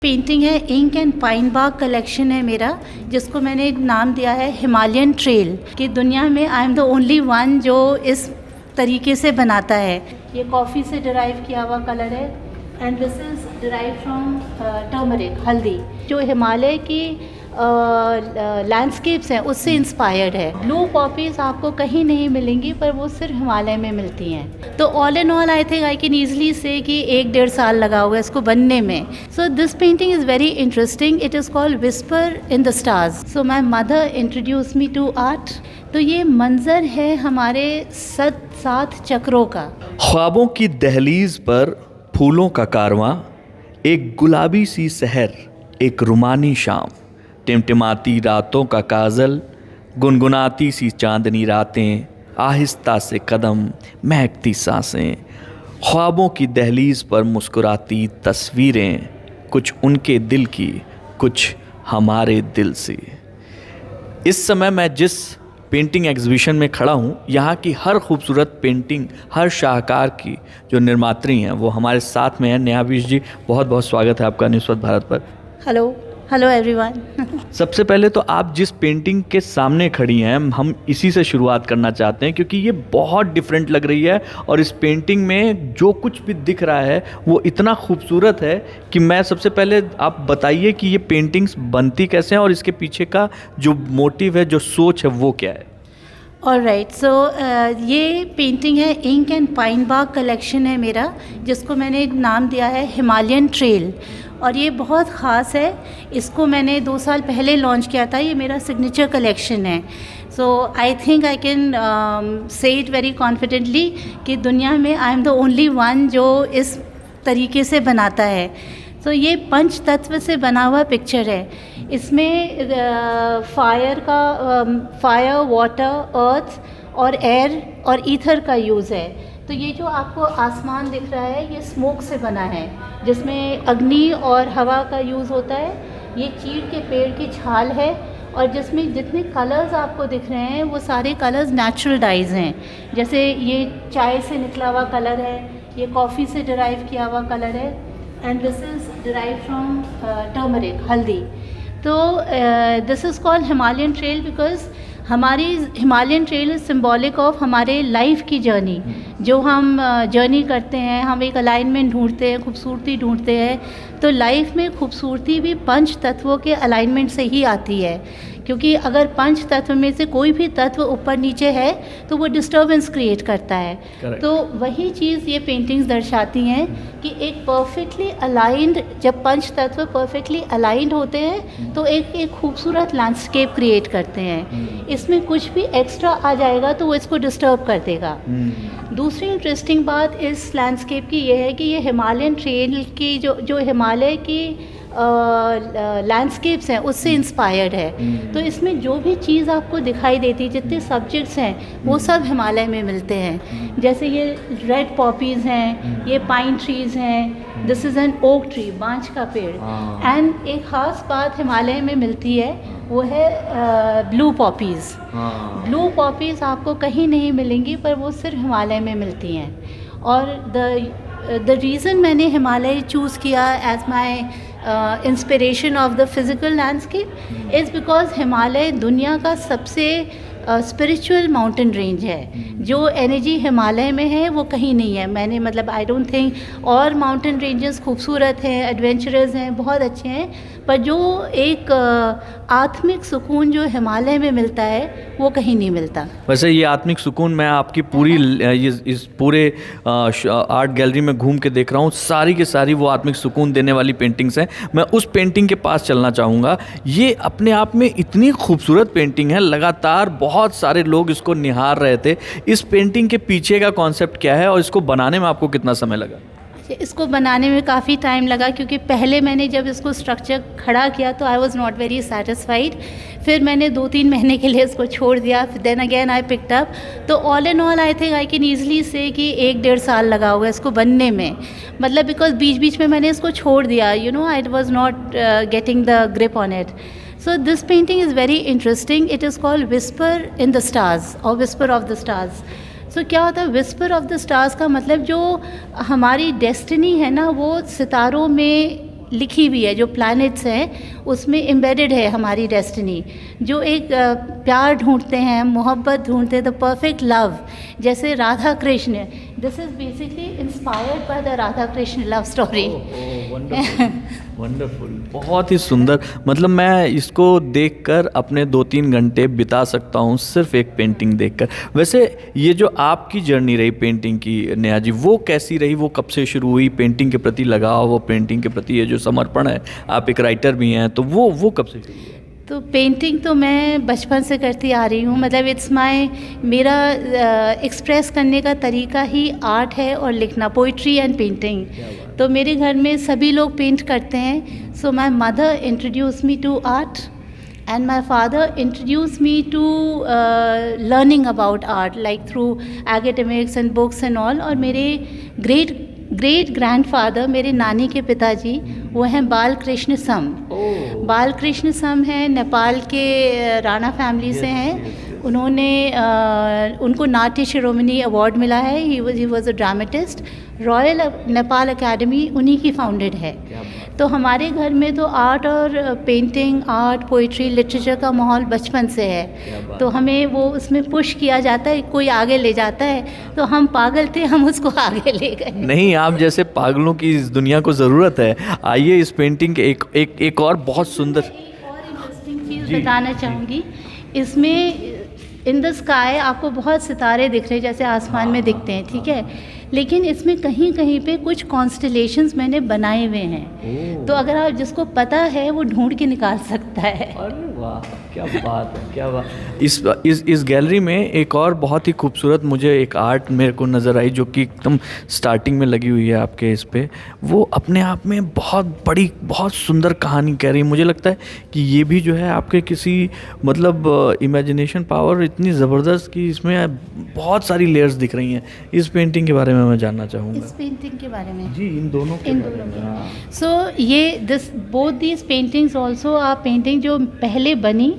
Painting है ink and pine bark collection है मेरा, जिसको मैंने नाम दिया है हिमालयन ट्रेल। कि दुनिया में I am the only one जो इस तरीके से बनाता है। ये कॉफ़ी से डिराइव किया हुआ कलर है and this is derive from turmeric, हल्दी, जो हिमालय की लैंडस्केप्स हैं उससे इंस्पायर्ड है। ब्लू पॉपीज़ आपको कहीं नहीं मिलेंगी, पर वो सिर्फ हिमालय में मिलती हैं। तो all in all I think I can easily say कि 1-1.5 साल लगा हुआ है इसको बनने में। So this painting is very interesting. It is called whisper in the stars. So my mother introduce me to art. तो ये मंज़र है हमारे 7 चक्रों का। ख्वाबों की दहलीज पर फूलों का कारवां, एक गुलाबी सी सहर, एक रुमानी शाम, टिमटिमाती रातों का काजल, गुनगुनाती सी चांदनी रातें, आहिस्ता से कदम, महकती सांसें, ख्वाबों की दहलीज पर मुस्कुराती तस्वीरें, कुछ उनके दिल की, कुछ हमारे दिल से। इस समय मैं जिस पेंटिंग एग्जीबिशन में खड़ा हूँ, यहाँ की हर खूबसूरत पेंटिंग, हर शाहकार की जो निर्मात्री हैं वो हमारे साथ में हैं। नेहा बिष्ट जी, बहुत बहुत स्वागत है आपका न्यूज़ फॉर भारत पर। Hello everyone. सबसे पहले तो आप जिस पेंटिंग के सामने खड़ी हैं, हम इसी से शुरुआत करना चाहते हैं क्योंकि ये बहुत डिफरेंट लग रही है और इस पेंटिंग में जो कुछ भी दिख रहा है वो इतना खूबसूरत है कि मैं सबसे पहले आप बताइए कि ये पेंटिंग्स बनती कैसे हैं और इसके पीछे का जो मोटिव है, जो सोच है, वो क्या है। ऑलराइट, सो ये पेंटिंग है ink and pine bark collection है मेरा, जिसको मैंने नाम दिया है हिमालयन ट्रेल। और ये बहुत ख़ास है। इसको मैंने 2 साल पहले लॉन्च किया था। ये मेरा सिग्नेचर कलेक्शन है। So I think I can say it very confidently कि दुनिया में I am the only one जो इस तरीके से बनाता है। तो ये पंच तत्व से बना हुआ पिक्चर है। इसमें फायर, वाटर, अर्थ और एयर और ईथर का यूज़ है। तो ये जो आपको आसमान दिख रहा है ये स्मोक से बना है, जिसमें अग्नि और हवा का यूज़ होता है। ये चीड़ के पेड़ की छाल है और जिसमें जितने कलर्स आपको दिख रहे हैं वो सारे कलर्स नेचुरल डाइज़ हैं। जैसे ये चाय से निकला हुआ कलर है, ये कॉफ़ी से डिराइव किया हुआ कलर है and this is derive from turmeric, हल्दी। तो this is called Himalayan trail because हमारी Himalayan trail is symbolic of हमारे लाइफ की जर्नी। जो हम जर्नी करते हैं, हम एक अलाइनमेंट ढूंढते हैं, खूबसूरती ढूंढते हैं। तो लाइफ में खूबसूरती भी पंच तत्वों के अलाइनमेंट से ही आती है, क्योंकि अगर पंच तत्व में से कोई भी तत्व ऊपर नीचे है तो वो डिस्टर्बेंस क्रिएट करता है। Correct. तो वही चीज़ ये पेंटिंग्स दर्शाती हैं कि एक परफेक्टली अलाइंड, जब पंच तत्व परफेक्टली अलाइंड होते हैं तो एक खूबसूरत लैंडस्केप क्रिएट करते हैं। इसमें कुछ भी एक्स्ट्रा आ जाएगा तो वो इसको डिस्टर्ब कर देगा। दूसरी इंटरेस्टिंग बात इस लैंडस्केप की ये है कि ये हिमालयन ट्रेल की जो हिमालय की लैंडस्केप्स हैं उससे इंस्पायर्ड है। तो इसमें जो भी चीज़ आपको दिखाई देती, जितने सब्जेक्ट्स हैं वो सब हिमालय में मिलते हैं। जैसे ये रेड पॉपीज़ हैं, ये पाइन ट्रीज़ हैं, this is an oak tree, बांज का पेड़। एंड एक ख़ास बात हिमालय में मिलती है वो है ब्लू पॉपीज़। ब्लू पॉपीज़ आपको कहीं नहीं मिलेंगी, पर वो सिर्फ हिमालय में मिलती हैं। और द रीज़न मैंने हिमालय चूज़ किया as my inspiration of the physical landscape is because Himalaya दुनिया का सबसे स्पिरिचुअल माउंटेन रेंज है। जो एनर्जी हिमालय में है वो कहीं नहीं है। मैंने मतलब आई डोंट थिंक और माउंटेन रेंजेस खूबसूरत हैं, एडवेंचरस हैं, बहुत अच्छे हैं, पर जो एक आत्मिक सुकून जो हिमालय में मिलता है वो कहीं नहीं मिलता। वैसे ये आत्मिक सुकून मैं आपकी पूरी इस पूरे आर्ट गैलरी में घूम के देख रहा हूँ, सारी की सारी वो आत्मिक सुकून देने वाली पेंटिंग्स हैं। मैं उस पेंटिंग के पास चलना चाहूँगा। ये अपने आप में इतनी खूबसूरत पेंटिंग है, लगातार बहुत सारे लोग इसको निहार रहे थे। इस पेंटिंग के पीछे का कॉन्सेप्ट क्या है और इसको बनाने में आपको कितना समय लगा? इसको बनाने में काफ़ी टाइम लगा, क्योंकि पहले मैंने जब इसको स्ट्रक्चर खड़ा किया तो I was not very satisfied. फिर मैंने 2-3 महीने के लिए इसको छोड़ दिया, then again I picked up. तो all in all I think I can easily say कि 1-1.5 साल लगा हुआ इसको बनने में। मतलब बिकॉज बीच बीच में मैंने इसको छोड़ दिया, you know, I was not getting the grip on it. So this painting is very interesting. It is called whisper in the stars और विस्पर ऑफ द स्टार्स। सो क्या होता है विस्पर ऑफ द स्टार्स का मतलब जो हमारी destiny है ना वो सितारों में लिखी हुई है, जो प्लैनेट्स हैं उसमें एम्बेडेड है हमारी डेस्टिनी। जो एक प्यार ढूंढते हैं, मोहब्बत ढूंढते हैं, द परफेक्ट लव, जैसे Radha Krishna, this is basically inspired by the Radha Krishna love story. Wonderful, बहुत ही सुंदर। मतलब मैं इसको देखकर अपने 2-3 घंटे बिता सकता हूँ सिर्फ एक पेंटिंग देखकर। वैसे ये जो आपकी जर्नी रही पेंटिंग की नेहा जी, वो कैसी रही? वो कब से शुरू हुई पेंटिंग के प्रति लगाव, वो पेंटिंग के प्रति ये जो समर्पण है, आप एक राइटर भी हैं, तो वो कब से शुरू हुआ? तो पेंटिंग तो मैं बचपन से करती आ रही हूँ, मतलब इट्स मेरा एक्सप्रेस करने का तरीका ही आर्ट है और लिखना, पोइट्री एंड पेंटिंग। तो मेरे घर में सभी लोग पेंट करते हैं। So my mother introduce me to art and my father introduced me to learning about art, like through academics and books and all। और मेरे ग्रेट ग्रैंडफादर, मेरे नानी के पिताजी, वो हैं बालकृष्ण सम। बालकृष्ण सम हैं, नेपाल के राणा फैमिली से हैं। उन्होंने उनको नाट्य शिरोमणि अवार्ड मिला है। He was a dramatist. Royal Nepal academy उन्हीं की फाउंडेड है। तो हमारे घर में तो आर्ट और पेंटिंग, आर्ट, पोइट्री, लिटरेचर का माहौल बचपन से है। तो हमें वो उसमें पुश किया जाता है, कोई आगे ले जाता है तो हम पागल थे, हम उसको आगे ले गए। नहीं, आप जैसे पागलों की इस दुनिया को ज़रूरत है। आइए इस पेंटिंग के एक और बहुत सुंदर, एक और इंटरेस्टिंग चीज़ बताना चाहूँगी। इसमें इन द स्काई आपको बहुत सितारे दिख रहे हैं, जैसे आसमान में दिखते हैं, ठीक है, लेकिन इसमें कहीं कहीं पे कुछ कॉन्स्टलेशंस मैंने बनाए हुए हैं। तो अगर आप जिसको पता है वो ढूंढ के निकाल सकता है। अरे वाह, क्या बात है, क्या बात। इस गैलरी में एक और बहुत ही खूबसूरत मुझे एक आर्ट मेरे को नज़र आई, जो कि एकदम स्टार्टिंग में लगी हुई है आपके इस पे। वो अपने आप में बहुत बड़ी, बहुत सुंदर कहानी कह रही है। मुझे लगता है कि ये भी जो है आपके किसी मतलब इमेजिनेशन पावर इतनी ज़बरदस्त कि इसमें बहुत सारी लेयर्स दिख रही हैं। इस पेंटिंग के बारे में मैं जानना चाहूँगा। इस पेंटिंग के बारे में जी, इन दोनों के सो ये बोथ दीज पेंटिंग्स ऑल्सो आ पेंटिंग जो पहले बनी,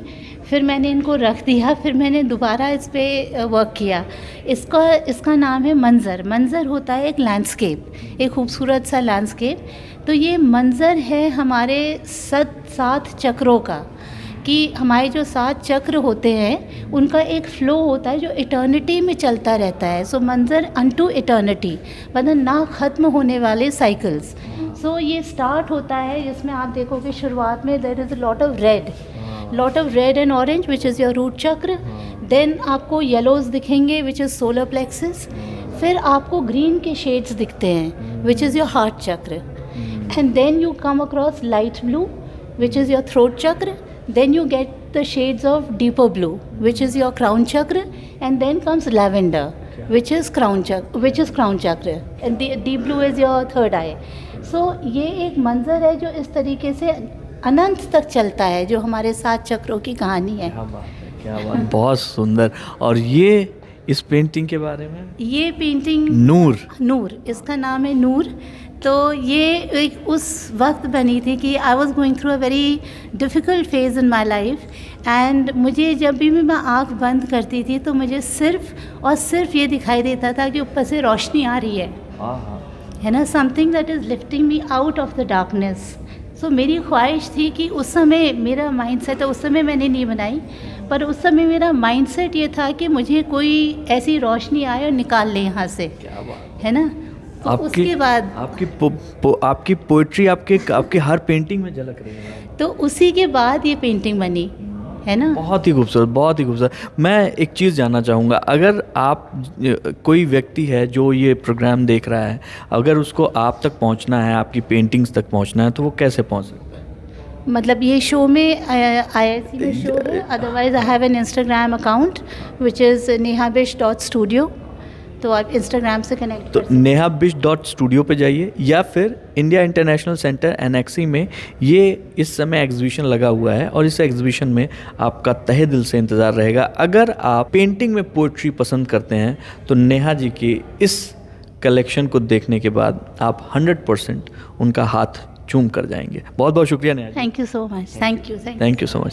फिर मैंने इनको रख दिया, फिर मैंने दोबारा इस पर वर्क किया। इसका नाम है मंज़र। मंज़र होता है एक लैंडस्केप, एक खूबसूरत सा लैंडस्केप। तो ये मंज़र है हमारे 7 चक्रों का, कि हमारे जो 7 चक्र होते हैं उनका एक फ़्लो होता है जो इटर्निटी में चलता रहता है। सो मंज़र अनटू इटर्निटी, मतलब ना ख़त्म होने वाले साइकिल्स। सो ये स्टार्ट होता है, जिसमें आप देखोगे शुरुआत में there is a lot of red and orange which is your root chakra. Then आपको येलोज दिखेंगे विच इज़ सोलर प्लेक्सिस। फिर आपको ग्रीन के शेड्स दिखते हैं which is your heart chakra. And then you come across light blue which is your throat chakra. Then you get the shades of deeper blue, which is your crown chakra, and then comes lavender, which is crown chakra, and the deep blue is your third eye. So ये एक मंजर है जो इस तरीके से अनंत तक चलता है, जो हमारे 7 चक्रों की कहानी है। क्या बात है, क्या बात। बहुत सुंदर। और ये इस पेंटिंग के बारे में? ये पेंटिंग नूर, इसका नाम है नूर। तो ये एक उस वक्त बनी थी कि I was going through a very difficult phase in my life, and मुझे जब भी मैं आँख बंद करती थी तो मुझे सिर्फ और सिर्फ ये दिखाई देता था कि ऊपर से रोशनी आ रही है ना, something that is lifting me out of the darkness. So मेरी ख्वाहिश थी कि उस समय मेरा माइंडसेट, उस समय मैंने नहीं बनाई, पर उस समय मेरा माइंडसेट ये था कि मुझे कोई ऐसी रोशनी आए और निकाल ले यहाँ से, है ना। तो उसके बाद आपकी पोइट्री आपके हर पेंटिंग में झलक रही है। तो उसी के बाद ये पेंटिंग बनी, है ना। बहुत ही खूबसूरत, बहुत ही खूबसूरत। मैं एक चीज़ जानना चाहूँगा, अगर आप कोई व्यक्ति है जो ये प्रोग्राम देख रहा है, अगर उसको आप तक पहुँचना है, आपकी पेंटिंग्स तक पहुँचना है, तो वो कैसे पहुँच सकता है? मतलब ये शो में IIC में शो है। Otherwise I have an Instagram account which is nehabish.studio। तो आप इंस्टाग्राम से कनेक्ट तो nehabish.studio पे जाइए, या फिर इंडिया इंटरनेशनल सेंटर NXE में ये इस समय एग्जीबिशन लगा हुआ है, और इस एग्जीबिशन में आपका तहे दिल से इंतज़ार रहेगा। अगर आप पेंटिंग में पोइट्री पसंद करते हैं तो नेहा जी की इस कलेक्शन को देखने के बाद आप 100% उनका हाथ चूम कर जाएंगे। बहुत बहुत शुक्रिया Neha ji. Thank you so much. Thank you so much.